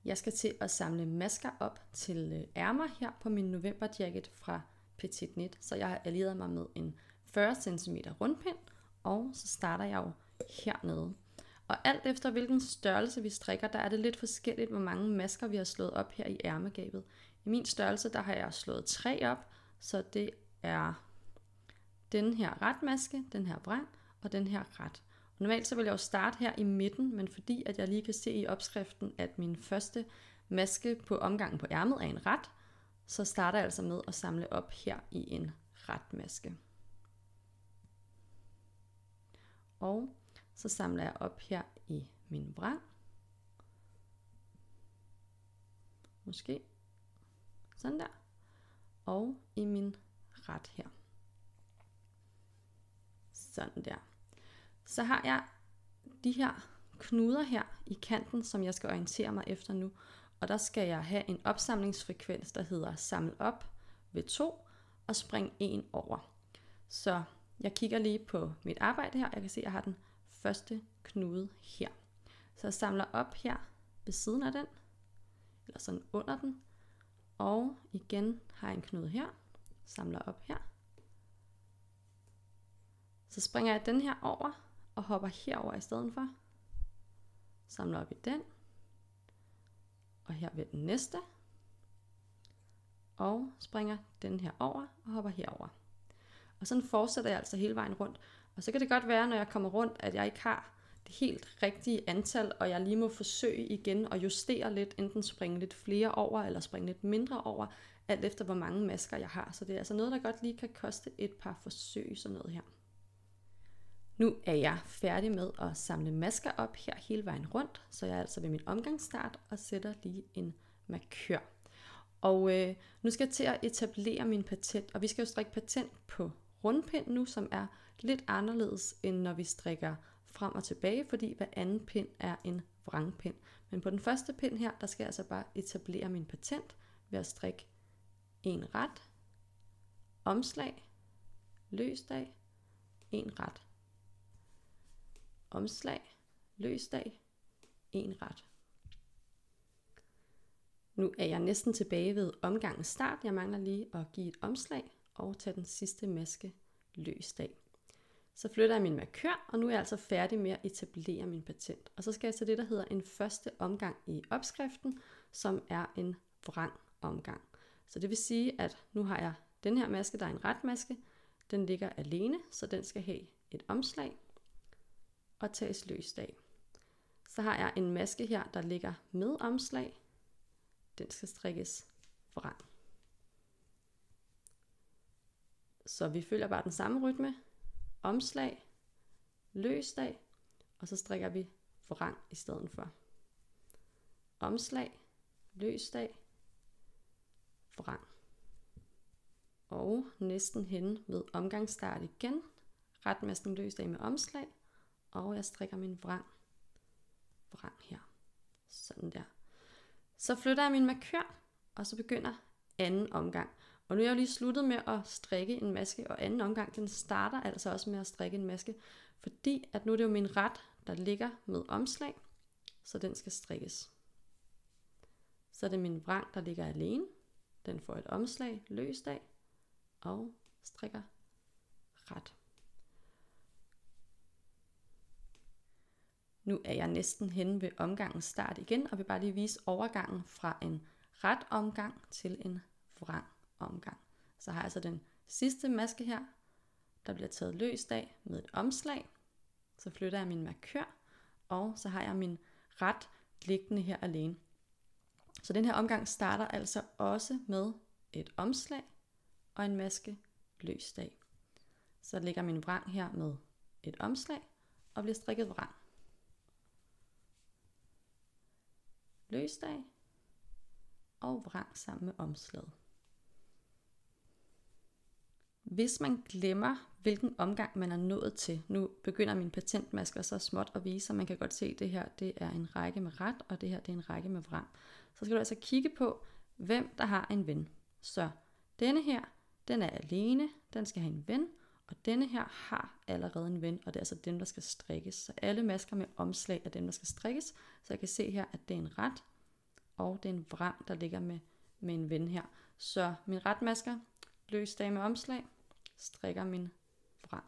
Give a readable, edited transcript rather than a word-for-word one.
Jeg skal til at samle masker op til ærmer her på min November jacket fra Petit Knit. Så jeg har allieret mig med en 40 cm rundpind, og så starter jeg jo hernede. Og alt efter hvilken størrelse vi strikker, der er det lidt forskelligt, hvor mange masker vi har slået op her i ærmegabet. I min størrelse, der har jeg slået 3 op, så det er den her retmaske, den her vrang og den her ret. Og normalt så vil jeg jo starte her i midten, men fordi at jeg lige kan se i opskriften, at min første maske på omgangen på ærmet er en ret, så starter jeg altså med at samle op her i en retmaske. Og så samler jeg op her i min vrang. Måske sådan der. Og i min ret her. Sådan der. Så har jeg de her knuder her i kanten, som jeg skal orientere mig efter nu. Og der skal jeg have en opsamlingsfrekvens, der hedder samle op ved 2 og spring 1 over. Så jeg kigger lige på mit arbejde her. Jeg kan se, at jeg har den første knude her. Så jeg samler op her ved siden af den, eller sådan under den. Og igen har jeg en knude her. Samler op her. Så springer jeg den her over og hopper herover i stedet for. Samler op i den. Og her ved den næste. Og springer den her over og hopper herover. Og sådan fortsætter jeg altså hele vejen rundt. Og så kan det godt være, når jeg kommer rundt, at jeg ikke har det helt rigtige antal, og jeg lige må forsøge igen at justere lidt, enten springe lidt flere over, eller springe lidt mindre over, alt efter hvor mange masker jeg har. Så det er altså noget, der godt lige kan koste et par forsøg, sådan noget her. Nu er jeg færdig med at samle masker op her hele vejen rundt, så jeg er altså ved min omgangsstart og sætter lige en markør. Og nu skal jeg til at etablere min patent, og vi skal jo strikke patent på rundpind nu, som er lidt anderledes end når vi strikker frem og tilbage, fordi hver anden pind er en vrangpind. Men på den første pind her, der skal jeg altså bare etablere min patent ved at strikke en ret, omslag, løsdag, en ret, omslag, løsdag, en ret. Nu er jeg næsten tilbage ved omgangens start. Jeg mangler lige at give et omslag og tage den sidste maske løsdag. Så flytter jeg min markør, og nu er jeg altså færdig med at etablere min patent. Og så skal jeg til det, der hedder en første omgang i opskriften, som er en vrang omgang. Så det vil sige, at nu har jeg den her maske, der er en retmaske. Den ligger alene, så den skal have et omslag og tages løsdag. Så har jeg en maske her, der ligger med omslag. Den skal strikkes vrang. Så vi følger bare den samme rytme. Omslag, løsdag, og så strikker vi vrang i stedet for. Omslag, løsdag, vrang. Og næsten hen ved omgangsstart igen. Retmasken løsdag med omslag, og jeg strikker min vrang her. Sådan der. Så flytter jeg min markør, og så begynder anden omgang. Og nu er jeg jo lige sluttet med at strikke en maske, og anden omgang, den starter altså også med at strikke en maske, fordi at nu er det jo min ret, der ligger med omslag, så den skal strikkes. Så er det min vrang, der ligger alene. Den får et omslag, løsdag, og strikker ret. Nu er jeg næsten henne ved omgangens start igen, og vil bare lige vise overgangen fra en ret omgang til en vrang omgang. Så har jeg altså den sidste maske her, der bliver taget løsdag med et omslag. Så flytter jeg min markør, og så har jeg min ret liggende her alene. Så den her omgang starter altså også med et omslag og en maske løsdag. Så ligger min vrang her med et omslag og bliver strikket vrang. Løsdag og vrang sammen med omslaget. Hvis man glemmer, hvilken omgang man er nået til, nu begynder min patentmasker så småt at vise, så man kan godt se, at det her det er en række med ret, og det her det er en række med vrang. Så skal du altså kigge på, hvem der har en ven. Så denne her, den er alene, den skal have en ven, og denne her har allerede en ven, og det er altså dem, der skal strikkes. Så alle masker med omslag er dem, der skal strikkes, så jeg kan se her, at det er en ret, og det er en vrang, der ligger med en ven her. Så min retmasker, løs dame omslag, strikker min vrang.